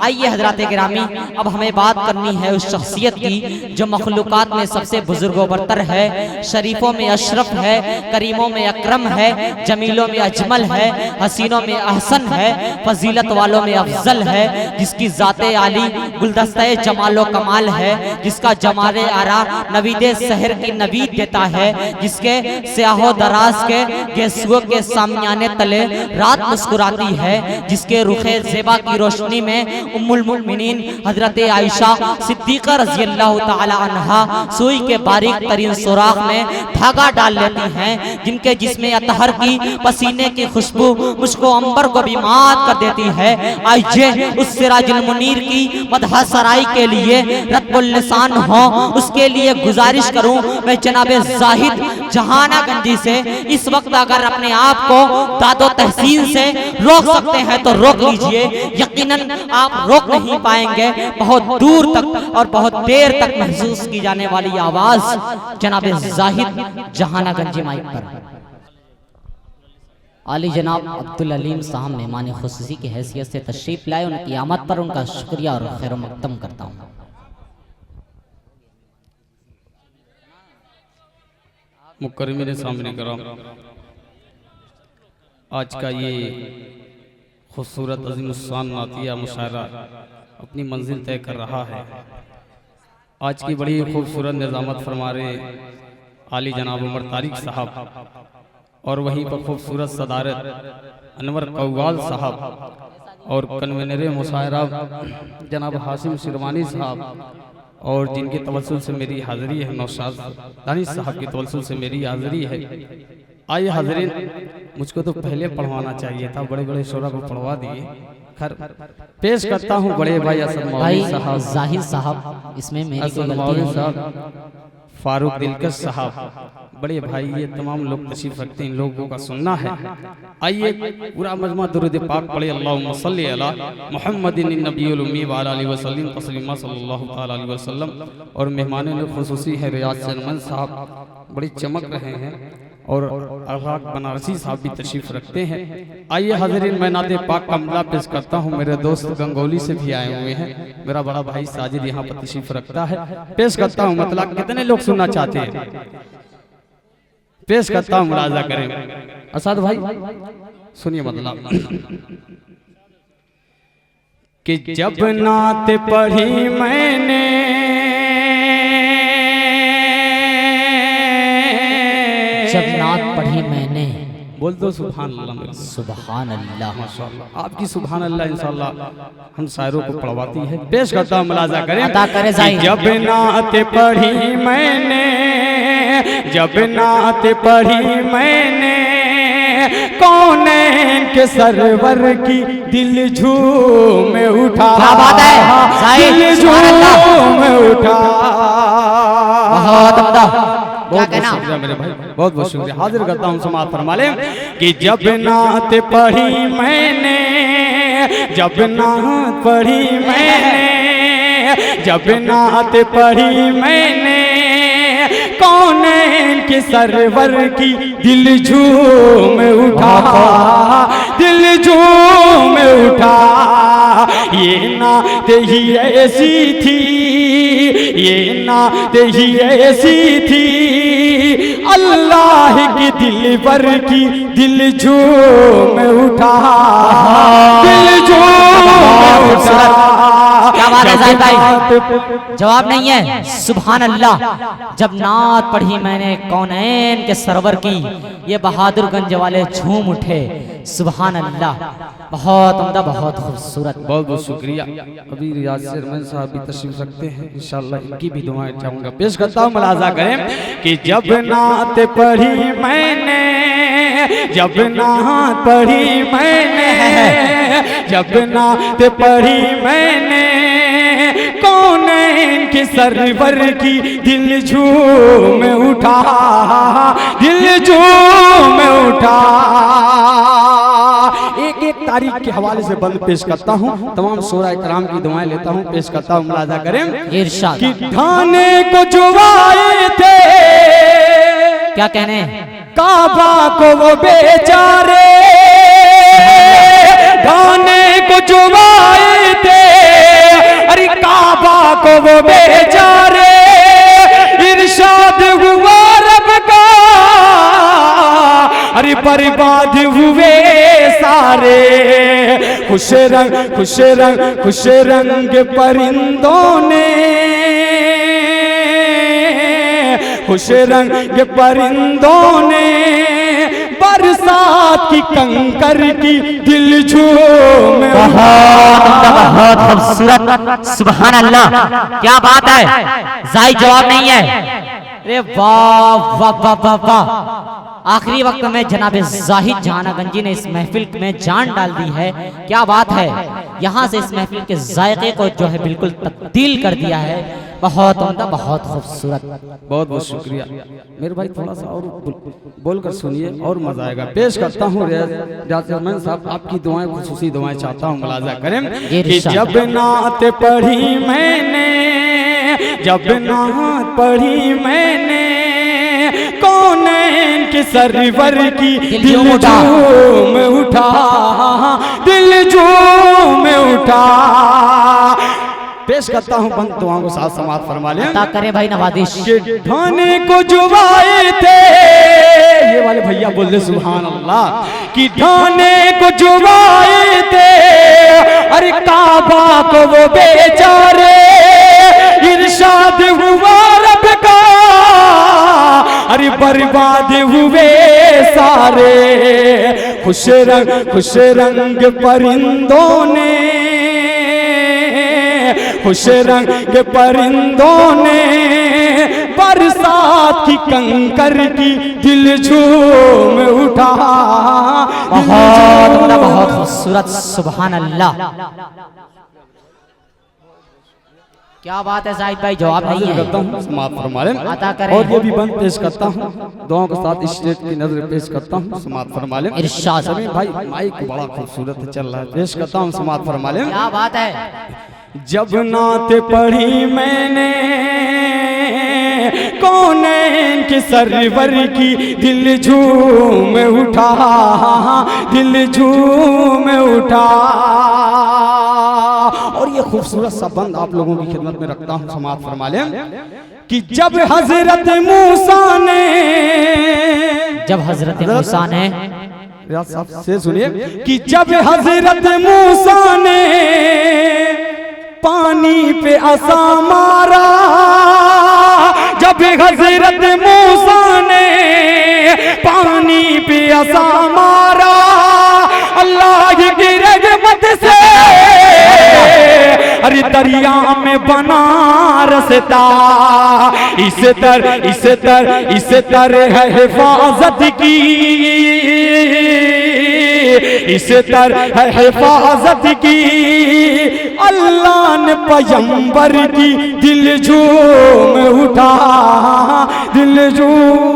आइए हजरात गिरामी, अब हमें बात करनी है उस शख्सियत की जो मखलूकात में सबसे बुजुर्गो बरतर है, शरीफों में अशरफ है, करीमों में अकरम है, जमीलों में अजमल है, हसीनों में अहसन है, फजीलत वालों में अफजल है, जिसकी ज़ाते आली गुलदस्ते जमालो कमाल है, जिसका जमाले आरा नवीदे शहर की नवीद देता है, जिसके स्याहो दराज के गेसुओं के सामने तले रात मुस्कुराती है, जिसके रुखे ज़ेबा की रोशनी में उम्मुल मुमिनीन हजरत आयशा सिद्दीक़ा रज़ी अल्लाह ताला अन्हा सुई के बारीक तरीन सुराख में धागा डाल लेती हैं, जिनके जिसमें अतहर की पसीने की खुशबू मुझको अंबर को बीमार कर देती है। आइए उस सिराजुल मुनीर की मदह सराई के लिए रत्बुल लिसान हो, उसके लिए गुजारिश करूं मैं जनाबे जाहिद जहानागंजी से, इस वक्त अगर अपने आप को दादो तहसीन से रोक सकते हैं तो रोक लीजिए। यकीनन आप रोक नहीं पाएंगे, बहुत दूर तक और बहुत देर तक महसूस की जाने वाली आवाज जनाबे जाहिद जहानागंजी माइक पर। आली जनाब अब्दुल अलीम साहब मेहमान खुसूसी की हैसियत से तशरीफ लाए, उनकी आमद पर उनका शुक्रिया और खैर मक़दम करता हूँ। मुकर्रमीन सामने कराम, आज का ये खूबसूरत अज़ीमुस्शान नातिया मुशायरा अपनी मंजिल तय कर रहा है। आज की बड़ी खूबसूरत निज़ामत फरमा रहे आली जनाब उमर तारिक साहब, और वहीं पर खूबसूरत सदारत अनवर कव्वाल साहब, और कन्वेनर मुशायरा जनाब हाशिम शिरवानी साहब, और जिनके तवस्सुल से मेरी हाज़िरी है, नौशाद दानिश साहब की तवस्सुल से मेरी हाज़िरी है। आइए हाज़रीन, मुझको तो पहले पढ़वाना चाहिए था, बड़े बड़े शोरा को पढ़वा दिए। खैर पेश करता हूँ बड़े भाई असद मौलवी साहब, जाहिद साहब, इसमें मेरी कोई गलती नहीं है। फारूक दिलकश साहब, बड़े भाई, ये तमाम लोग तशरीफ रखते हैं, इन लोगों का सुनना है। आइए पूरा मजमा दुरूद पाक पढ़े, अल्लाहुम्मा सल्ली अला मुहम्मदिन नबीयुल उम्मी व अला आलिहि वसल्लम तस्लीमा सल्लल्लाहु तआला अलैहि वसल्लम। और मेहमान खुसूसी है रियाज शर्मन साहब, बड़ी चमक रहे हैं, और अल्लाह बनारसी साहब भी तशरीफ रखते हैं। आइए हाज़रीन, मैं नाते पाक का मला पेश करता हूँ। मेरे दोस्त गंगोली से भी आए हुए हैं, मेरा बड़ा भाई साजिद यहाँ पर तशरीफ रखता है। पेश करता हूँ, मतलब कितने लोग सुनना चाहते हैं, पेश करता हूँ, मुलाजा करें। असद भाई सुनिए, मतलब कि जब नात पढ़ी मैंने जब नात पढ़ी मैंने, बोल दो सुभान अल्लाह, सुभान अल्लाह, माशाअल्लाह, आपकी सुभान अल्लाह इंशाअल्लाह हम शायरों को पढ़वाती है। पेश करता हूँ, मुलाजा करें। अता करे जाहिद। जब नात पढ़ी मैंने, जब नात पढ़ी मैंने, कौनैन के सरवर की दिल झूम उठा। क्या बात है जाहिद, दिल सुभान अल्लाह, झूम उठा। बहुत उम्दा, क्या कहना? शुक्रिया मेरे भाई, बहुत बहुत शुक्रिया। हाजिर करता हूँ, समाअत फरमा लें कि जब नात पढ़ी मैंने, जब नात पढ़ी मैंने, जब नात पढ़ी मैंने, कौनैन के सरवर की दिल झूम उठा, दिल झूम उठा। ये नात ही ऐसी थी, ये नात ही ऐसी थी, अल्लाह की दिल पर की दिल झूम उठा, दिल झूम उठा। क्या बात है जाहिद भाई, जवाब नहीं है। सुभान अल्लाह, जब नात पढ़ी मैंने कौनैन के सरवर की, ये बहादुरगंज वाले झूम उठे। सुभान अल्लाह, बहुत उम्दा, बहुत खूबसूरत, बहुत बहुत शुक्रिया। अभी रियाज शर्मन साहब भी तशरीफ रखते हैं, इंशाअल्लाह इनकी भी दुआएं चाहूँगा। पेश करता हूँ, मुलाजा करें कि जब नात पढ़ी मैंने, जब नात पढ़ी मैंने, जब नात पढ़ी मैंने, कौनैन के सरवर की दिल झूम उठा, दिल झूम उठा। एक एक तारीख के हवाले से बंद पेश करता हूँ, तमाम शोरा इकराम की दुआएं लेता हूँ, पेश करता हूँ, मुलाजा करें। इरशाद। कि ढाने को जो आए थे, क्या कहने, काबा को वो बेचारे, ढाने को को जो आए थे, अरे काबा को वो बेचारे, इरशाद हुआ रब का, अरे बर्बाद हुए सारे। खुश रंग परिंदों ने, खुश रंग परिंदों ने बरसात की कंकर की दिल झूम। बहुत खूबसूरत, सुभान अल्लाह, क्या बात है, जायद जवाब नहीं है। अरे वाह वाह वाह वाह वाह। आखिरी वक्त में जनाब जाहिद जहानागंजी ने इस महफिल में जान डाल दी है, क्या बात है। यहाँ से इस महफिल के जायके को जो है बिल्कुल तब्दील कर दिया है। बहुत उम्दा, बहुत खूबसूरत, बहुत बहुत शुक्रिया मेरे भाई। थोड़ा सा और बोलकर सुनिए और मजा आएगा। पेश करता हूँ रियाज़ साहब, आपकी दुआएं, खुसूसी दुआएं चाहता हूँ, मुलाजा करें कि जब नात पढ़ी मैंने, जब नात पढ़ी मैंने, कौनैन के सरवर की दिल झूम उठा, दिल झूम उठा। पेश करता हूँ बंद दुआओं को साथ समाप्त फरमा लें। अता करे भाई नवाजिश। ढाने को जो आए थे, ये वाले भैया बोल दे सुभान अल्लाह, कि ढाने को जो आए थे, अरे काबा को वो बेचारे, इरशाद हुआ रब का, अरे बर्बाद हुए सारे। खुश रंग परिंदों ने, खुश रंग परिंदों ने बरसात की कंकर की दिल झूम उठा। बहुत खूबसूरत, सुभान अल्लाह, क्या बात है जाहिद भाई, जवाब नहीं है। करता हूँ समाप्त फरमा लें। अता करें। और ये भी बंद पेश करता हूँ, दुआओं के साथ स्टेज की नजर पेश करता हूँ, समाप्त फरमा लें। इरशाद। सभी भाई माइक बड़ा खूबसूरत चल रहा है, पेश करता हूँ, समाप्त फरमा लें। क्या बात है। जब नात पढ़ी मैंने, कौनैन के सरवर की दिल झूम उठा, दिल झूम उठा। और ये खूबसूरत सा बंद आप लोगों की खिदमत में रखता हूँ, समाप्त फरमा लें कि जब हजरत मूसा ने, जब हजरत मूसा ने, साहब से सुनिए, कि जब हजरत मूसा ने पानी पे आसा मारा, जब हजरत मूसा ने पानी पे आसा मारा, अल्लाह की रहमत से अरे दरिया में बना रसता। इस तरह है हिफाजत की, इस तरह है हिफाजत की, अल्लाह ने पैगंबर की दिल झूम उठा, दिल झूम।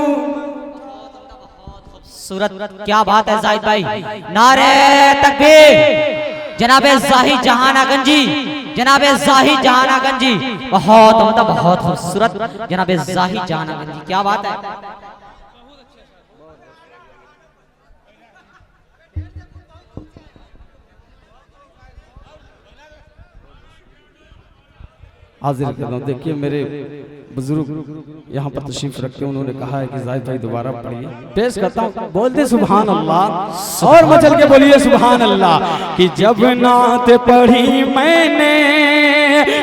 सूरत, क्या बात है जाहिद भाई, नारे तकबीर। जनाबे जाहिद जहानागंजी, जनाबे जाहिद जहानागंजी, बहुत उम्दा, बहुत खूबसूरत जनाबे जाहिद जहानागंजी, क्या बात है। हाजिर देखिए मेरे बुजुर्ग यहाँ पर तशरीफ रखते हैं, उन्होंने कहा है कि जाहिद भाई दोबारा पढ़िए। पेश करता हूँ, बोलते सुभान अल्लाह और मचल के बोलिए सुभान अल्लाह। कि जब नात पढ़ी मैंने,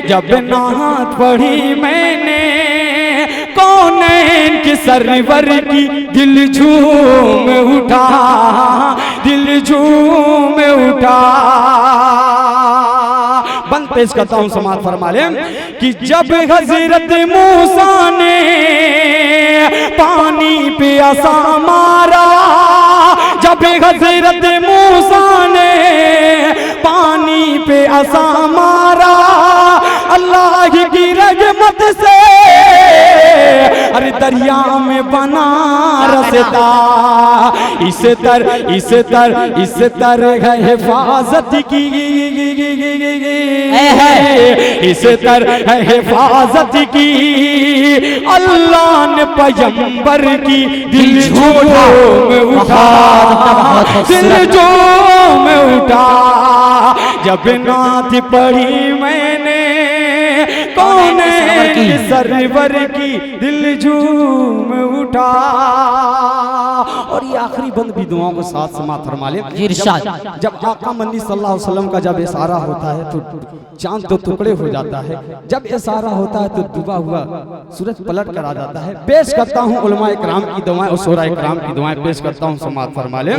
जब नात पढ़ी मैंने, कौनैन के सरवर की दिल झूम उठा, दिल झूम उठा। बंद पेश करता हूँ, समाप्त फरमा लें कि जब हजरत मूसा ने पानी पे आसा मारा, जब हजरत मूसा ने पानी पे आसा मारा, अल्लाह की रहमत से अरे दरिया में बना रसता। इस तरह हिफाजत की, इस तरह हिफाजत की, अल्लाह ने पैगंबर की दिल झूम उठा, दिल झूम उठा। जब नात पढ़ी मैंने कौन सरवर की दिल झूम उठा। और ये आखिरी बंद भी दुआओं को साथ समात फरमा ले। जब आका मंदी सल्लल्लाहु अलैहि वसल्लम का जब इशारा होता है तो चांद दो टुकड़े हो जाता है, जब इशारा होता है तो डूबा हुआ सूरज पलट कर आ जाता है। पेश करता हूँ उलमा इकराम की दुआएं और शोरा इकराम की दुआएं पेश करता हूँ, समात फरमा ले।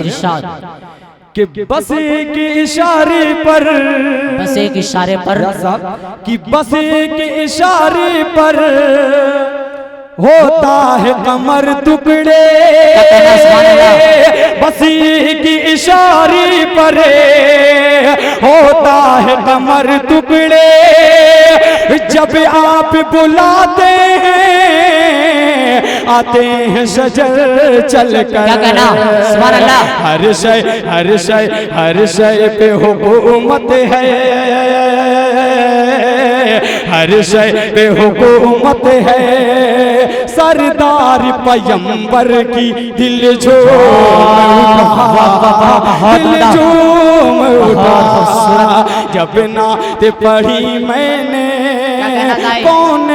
कि बस एक इशारे पर, बस एक इशारे पर कि बस एक इशारे पर होता है कमर टुकड़े, बस एक इशारे पर होता है कमर टुकड़े। जब आप बुलाते हैं आते हैं शजर चल कर, क्या कहना सुभान अल्लाह। हर शय पे हुकूमत है, हर शय पे हुकूमत है। सरदार पैगंबर की दिल झूम उठा। जब नात पढ़ी मैंने कौन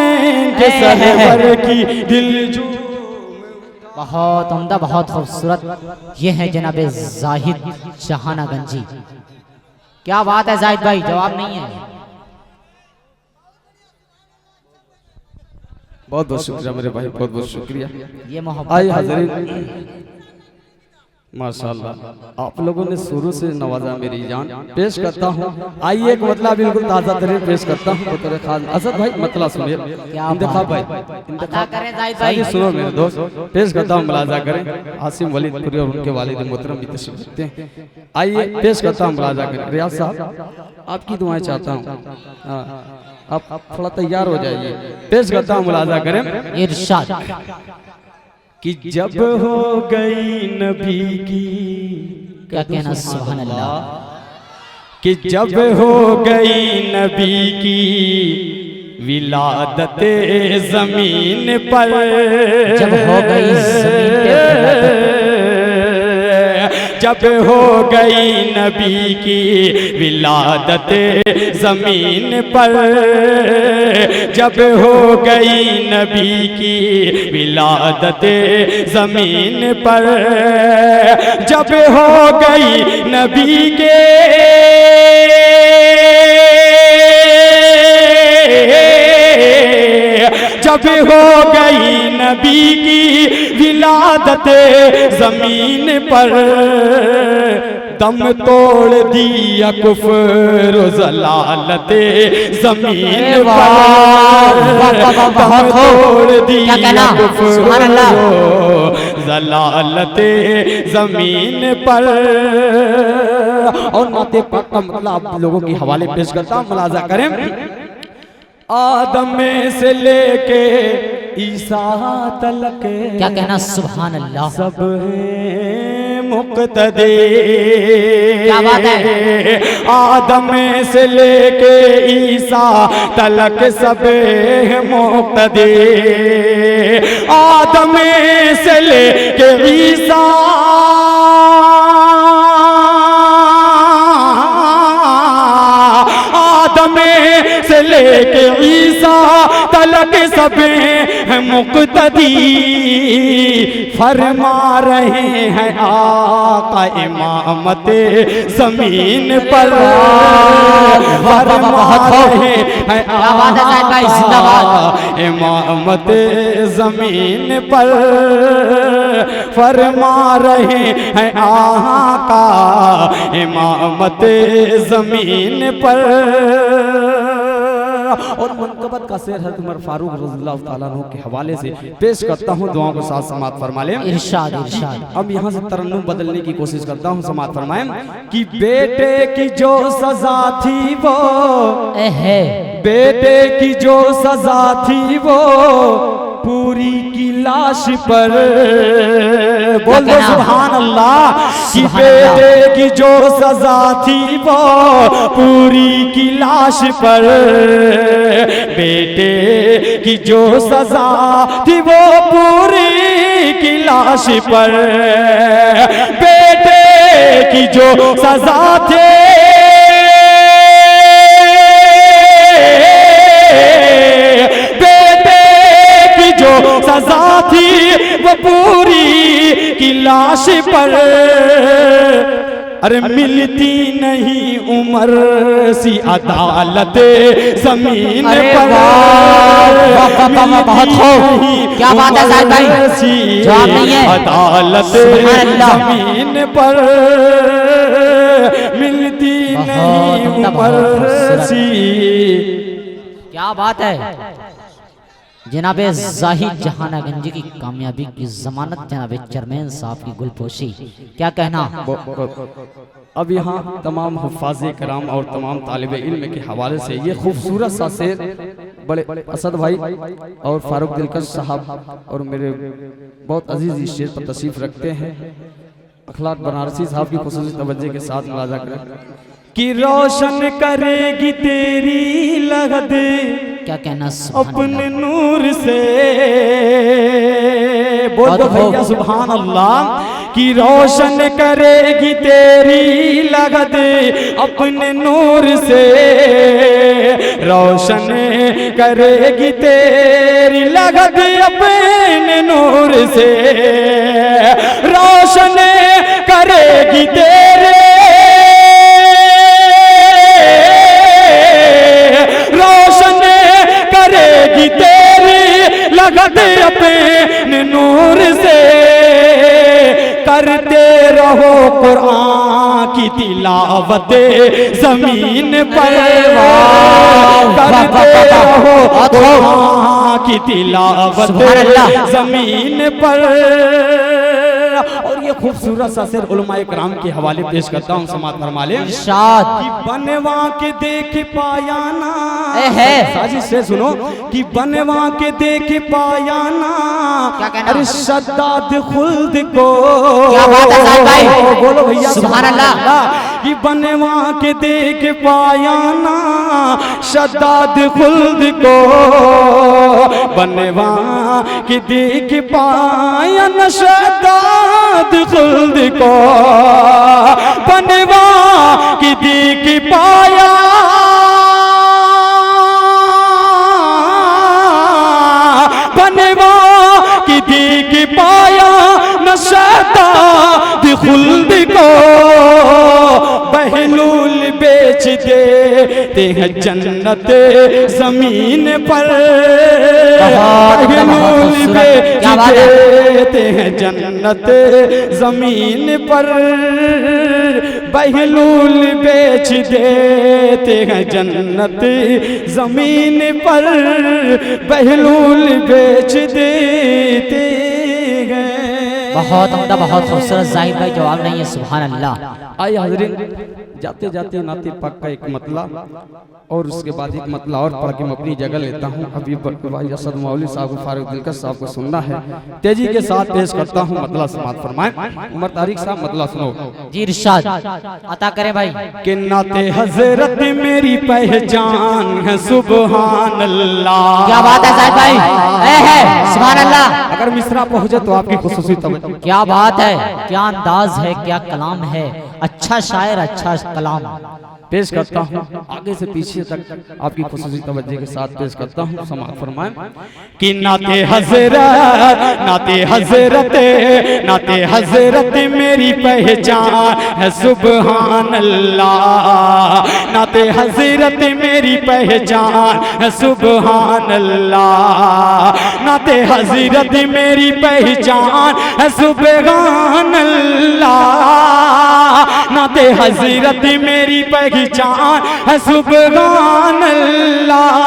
के सरवर की दिल झूम। बहुत उम्दा, बहुत खूबसूरत। ये है जनाबे जाहिद शहाना गंजी। क्या बात है जाहिद भाई, जवाब नहीं है। बहुत बहुत शुक्रिया मेरे भाई, बहुत बहुत शुक्रिया। ये मोहब्बत। आइए हाज़रीन, माशाअल्लाह आप लोगों ने शुरू से नवाजा मेरी जान। पेश करता हूँ, आइए एक मतलब बिल्कुल ताज़ा तरीन पेश करता हूँ बतौर खास। असद भाई मतलब सुनिए, इंतखाब भाई इंतखाब सुनो मेरे दोस्त, पेश करता हूँ, मुलाजा करें। आसिम वलीदपुरी और उनके वालिद मोहतरम भी तशरीफ रखते हैं। आइए पेश करता हूँ, मुलाजा करें। रियाज साहब आपकी दुआएं चाहता हूँ, आप थोड़ा तैयार हो जाइए। पेश करता हूँ, मुलाजा करें। इरशाद कि जब हो गई नबी की, क्या कहना सुभान अल्लाह। कि जब हो गई नबी की विलादत जमीन पर, जब हो गई जमीन पे, जब हो गई नबी की विलादत जमीन पर, जब हो गई नबी की विलादत जमीन पर, जब हो गई नबी के जब हो गई नबी की विलादत जमीन पर, दम तोड़ दिया कुफ्र ज़लालत ज़मीन पर, दम तोड़ दिया कुफ्र ज़लालत ज़मीन पर। और नाते पाक का मतलब आप लोगों के हवाले पेश करता हूँ, मुलाजा करें। आदम से लेके ईसा तलक, क्या कहना सुभान अल्लाह। सब है मुक्तदी, क्या बात है। आदम से लेके ईसा तलक सब है मुक्तदी, आदम से लेके ईसा से लेके ईसा तलक सब हैं मुक्तदी। फरमा रहे हैं आका इमामत जमीन पर, फरमा रहे हैं आका इमामत जमीन पर, फरमा रहे हैं आका इमामत जमीन पर। और मनकबत का शेर हज़रत उमर फारूक रज़ियल्लाहु ताला अन्हु के हवाले से पेश करता हूँ, दुआओं को साथ समात फरमा लें। इरशाद इरशाद। अब यहाँ से तरन्नुम बदलने की कोशिश करता हूँ, समात फरमाएं। कि बेटे की जो सजा थी वो है, बेटे की जो सजा थी वो पूरी की लाश पर, बोल दो सुभान अल्लाह। कि बेटे की जो सजा थी वो पूरी की लाश पर, बेटे की जो सजा थी वो पूरी की लाश पर, बेटे की जो सजा थी सजा थी वो पूरी की लाश पर, अरे मिलती नहीं उमर सी अदालत जमीन पर। बहुत खूब, क्या बात है साहिब भाई, जवाब नहीं है। अदालत जमीन पर मिलती नहीं उमर सी। क्या बात है। जनाबे जाहिद जहानागंज की कामयाबी की जमानत जनाबे चेयरमैन साहब की गुलपोशी, क्या कहना। अब यहाँ तमाम हुफ़ाज़े कराम और तमाम तालिबे इल्म के हवाले से ये खूबसूरत सा शेर बड़े असद भाई और फारूक दिलकश साहब और मेरे बहुत अजीज इस शेर पर तशरीफ रखते हैं। अखलाक बनारसी साहब की खुसूसी तवज्जो के साथ मुलाजा करें कि रोशन करेगी तेरी लगद, क्या कहना अपने नूर से। बोलो भैया सुभान अल्लाह। कि रोशन करेगी तेरी लगद अपने नूर से, रोशन करेगी तेरी लगद अपने नूर से, रोशन करेगी तेरे, रोशन करेगी तेरी लगद अपने नूर से। करते रहो कुरान की तिलावत जमीन पर, करते रहो कुरान की तिलावत जमीन पर। और ये खूबसूरत सा शेर उलमाए कराम के हवाले पेश करता हूँ, समात फरमा ले। इरशाद कि बनवा के देख पाया ना, है साजिश से सुनो। कि बनवा के देख पाया ना, क्या कहना। अरे शद्दाद खुल्द को, क्या बात है साहिब भाई, बोलो भैया सुभान अल्लाह। कि बनवा के देख पाया ना शद्दाद खुल्द को, बनवा के देख पाया ना शद्दाद खुल्द को, बनवा के देख पाया, बनवा की देख पाया न शद्दाद खुल्द को। बहलूल बेच देते हैं जन्नत जमीन पर, बहलूल बेच देते हैं जन्नत जमीन पर, बहलूल बेच देते हैं जन्नत जमीन पर, बहलूल बेच देते हैं। बहुत उम्दा, बहुत खूबसूरत जाहिद भाई, जवाब नहीं है। सुभान अल्लाह। आइए हाज़रीन, जाते जाते नाते पाक का एक मतला और उसके बाद एक मतला और पढ़ के मैं अपनी जगह लेता हूँ। अभी भाई असद मौलवी साहब को, फारूक दिलकश साहब को सुनना है, तेजी के साथ पेश करता हूँ। मतला समात फरमाएं। उमर तारिक साहब मतला सुनो जी। इरशाद अता करें भाई। कि नाते हजरत मेरी पहचान है सुभान अल्लाह। क्या बात है साहिब भाई, है सुभान अल्लाह। अगर मिसरा पहुंचे तो आपकी खुसूसी तवज्जो। क्या बात है, क्या अंदाज है, क्या कलाम है। अच्छा शायर, अच्छा कलाम पेश करता हूँ। आगे से पीछे तक आपकी खुसूसी तवज्जो के साथ पेश करता हूँ। समात फरमाएं। कि नाते हजरत, नाते हजरत, नाते हजरत मेरी पहचान है सुभान अल्लाह, नाते हजरत मेरी पहचान है सुभान अल्लाह, नाते हजरत मेरी पहचान है सुभान अल्लाह, नाते हजरत मेरी पहचान है सुभान अल्लाह।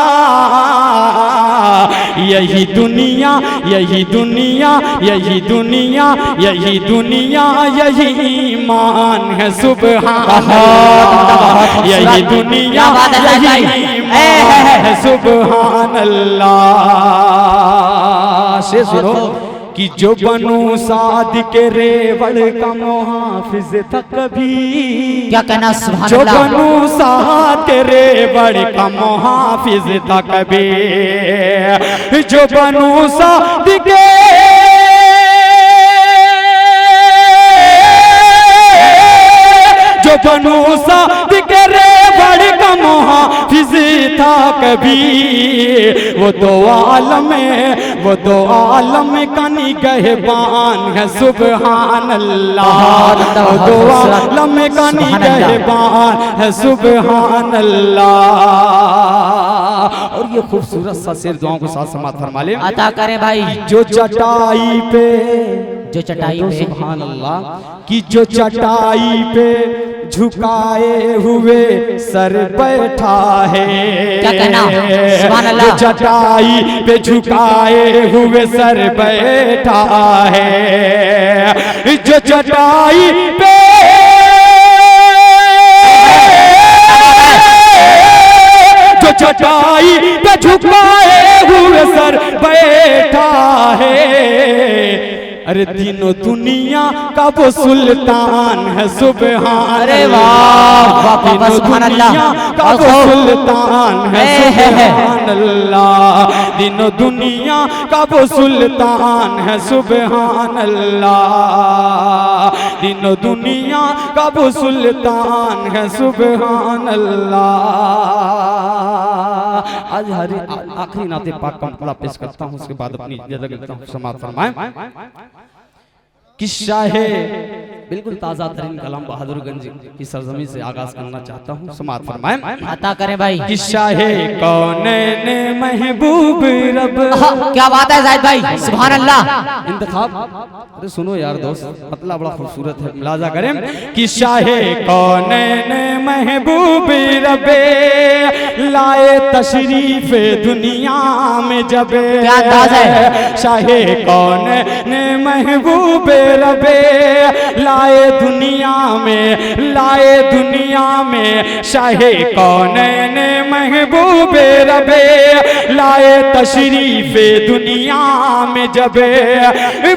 यही दुनिया, यही दुनिया, यही दुनिया, यही दुनिया, यही ईमान है सुभान अल्लाह, यही दुनिया, यही ईमान है सुभान अल्लाह। से सुनो कि जो बनू साद के रेवड़ का मुहाफिज था कभी, क्या कहना सुभान जो अल्लाह। बनू साद के रेवड़ का मुहाफिज था कभी, जो बनू साद के, जो बनू साद के रेवड़ का मुहाफिज था कभी, वो दो आलम का निगहबान है सुभान अल्लाह, वो दो आलम का निगहबान है सुभान अल्लाह। और ये खूबसूरत सा शेर दुआओं के साथ समाप्त फरमा ले। अता करें भाई। जो चटाई पे सुभान अल्लाह कि जो चटाई पे झुकाए हुए सर बैठा है, क्या कहना सुभान अल्लाह। जो चटाई पे झुकाए हुए सर बैठा है, जो चटाई पे चटाई पे झुकाए हुए सर बैठा है, अरे तीनों दुनिया का वो सुल्तान है सुभान। अरे वाह तीनों दुनिया का वो सुल्तान है सुभान अल्लाह, तीनों दुनिया का वो सुल्तान है सुभान अल्लाह, तीनों दुनिया का वो सुल्तान है सुभान अल्लाह। आज आखिरी नाते पाक का मतलब पेश करता हूँ, उसके बाद अपनी समाप्त फरमाएं। किस्सा है बिल्कुल ताजा तरीन कलाम बहादुरगंज की सरजमी से आगाज करना चाहता हूँ, समाप्त फरमाएं। अता करें भाई। किस्सा है कौनैन महबूब रब। क्या बात है जाहिद भाई, सुभान अल्लाह। इंतखाब अरे सुनो यार दोस्त, मतलब बड़ा खूबसूरत है, मुलाजा करें। किस्सा है कौनैन महबूब रबे लाए तशरीफ दुनिया में जब, क्या अंदाज है। शाहे कौनैन महबूब रबे लाए दुनिया में शाहे कौनैन महबूब रबे लाए तशरीफ दुनिया में जब,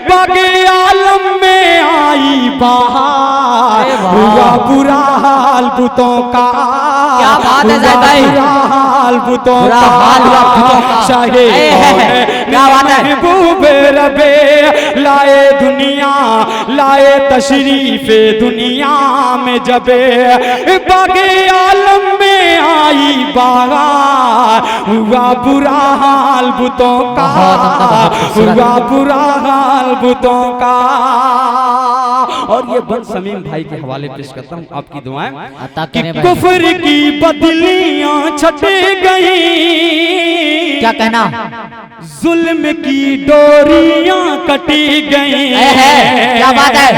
बागे आलम में आई बहार हुआ बुरा हाल बुतों का। क्या बात है जाहिद भाई, बुरा हाल बुतों का, शाहे महबूब रबे लाए तशरीफ दुनिया में जब, बागे आलम में आई बहार हुआ बुरा हाल बुतों का, हुआ बुरा हाल बुतों का। और ये बंद समीम भाई के हवाले पेश करता हूँ, आपकी दुआएं। कि कुफ्र की बदलियां छट गई, क्या कहना, जुल्म की डोरियां कटी गई, क्या बात है।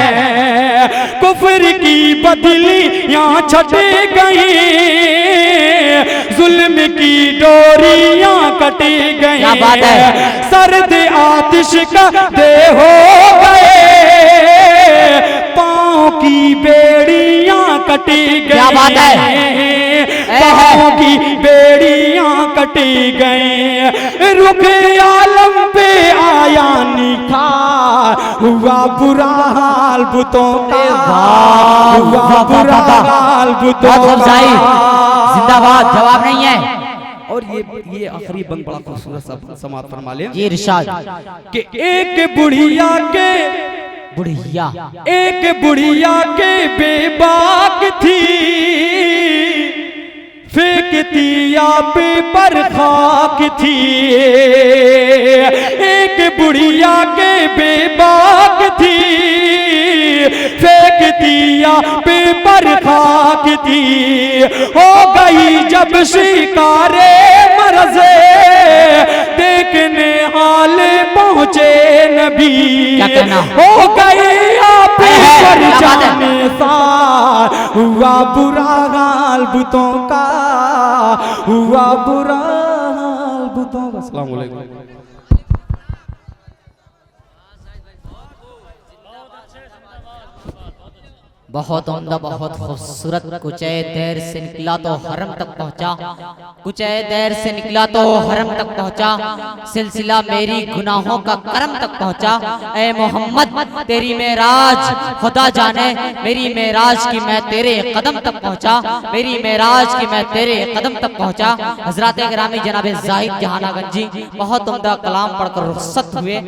कुफ्र की बदलियां छट गई, जुल्म की डोरियां कटी गई, क्या बात है। सर्द आतिश का दे हो गए, पाँव की बेड़ियां कटी गई, क्या बात है। पाँव की बेड़ियां कटी गई, रुख आलम पे आया निखार हुआ बुरा हाल बुतों का, हुआ बुरा हाल बुतों का। जिंदाबाद, जवाब नहीं है। और ये आखिरी बंद बड़ा खूबसूरत सा समाप्त फरमा ले। ये इरशाद कि एक बुढ़िया के बेबाक थी, फेंकती आप पर खाक थी, एक बुढ़िया के बेबाक थी, फेंकती आप पर खाक थी, हो गई जब शिकारे मरज़े देखने हाल पहुँचे नबी, हो गई आप पर जाने सार हुआ बुरा हाल बुतों का, हुआ बुरा हाल बुतों का। अस्सलाम वालेकुम। बहुत उम्दा, बहुत खूबसूरत। कुछ देर से निकला तो हरम तक पहुंचा, कुछ देर से निकला तो हरम तक पहुंचा, सिलसिला मेरी गुनाहों का करम तक पहुंचा। ए मोहम्मद तेरी मेराज खुदा जाने, मेरी मेराज की मैं तेरे कदम तक पहुंचा, मेरी मेराज की मैं तेरे कदम तक पहुंचा। हजरत गिरामी जनाब जाहिद जहानागंज जी बहुत उम्दा कलाम पढ़कर रुखसत हुए।